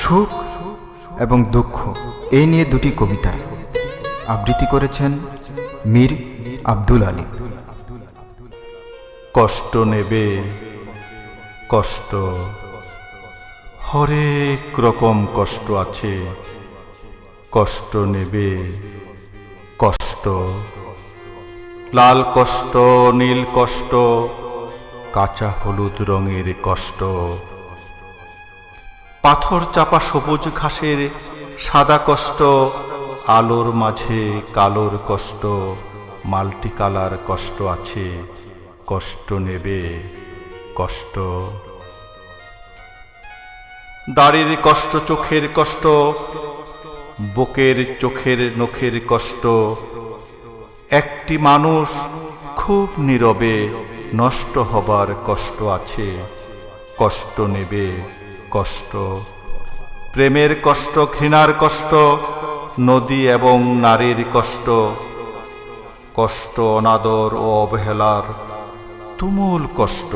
সুখ এবং দুঃখ এই নিয়ে দুটি কবিতা আবৃত্তি করেছেন মীর আব্দুল আলী। কষ্ট নেবে কষ্ট, হরেক রকম কষ্ট আছে। কষ্ট নেবে কষ্ট, লাল কষ্ট, নীল কষ্ট, কাঁচা হলুদ রঙের কষ্ট, পাথর চাপা সবুজ ঘাসের সাদা কষ্ট, আলোর মাঝে কালোর কষ্ট, মাল্টি কালার কষ্ট আছে। কষ্ট নেবে কষ্ট, দাড়ির কষ্ট, চোখের কষ্ট, বুকের চোখের নখের কষ্ট, একটি মানুষ খুব নীরবে নষ্ট হবার কষ্ট আছে। কষ্ট নেবে কষ্ট, প্রেমের কষ্ট, ঘৃণার কষ্ট, নদী এবং নারীর কষ্ট, কষ্ট অনাদর ও অবহেলার তুমুল কষ্ট,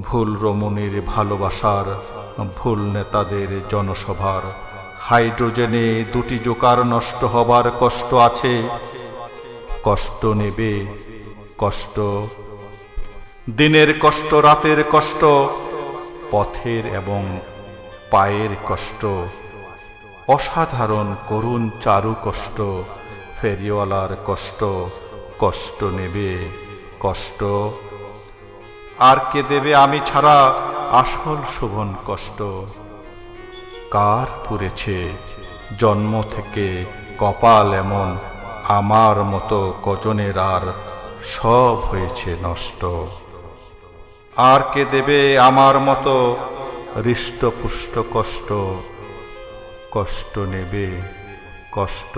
ভুল রমণীর ভালোবাসার, ভুল নেতাদের জনসভার, হাইড্রোজেনে দুটি জোকার নষ্ট হবার কষ্ট আছে। কষ্ট নেবে কষ্ট, দিনের কষ্ট, রাতের কষ্ট, পথের এবং পায়ের কষ্ট, অসাধারণ করুণ চারু কষ্ট, ফেরিওয়ালার কষ্ট। কষ্ট নেবে কষ্ট, আর কে দেবে আমি ছাড়া আসল শোভন কষ্ট? কার পুড়েছে জন্ম থেকে কপাল এমন, আমার মতো কজনের আর সব হয়েছে নষ্ট? আর কে দেবে আমার মতো হৃষ্টপুষ্ট কষ্ট? কষ্ট নেবে কষ্ট,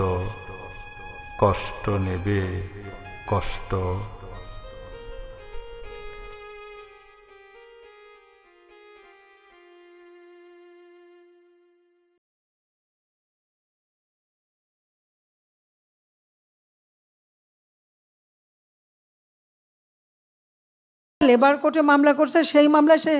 কষ্ট নেবে কষ্ট। লেবার কোর্টে মামলা করছে, সেই মামলায় সে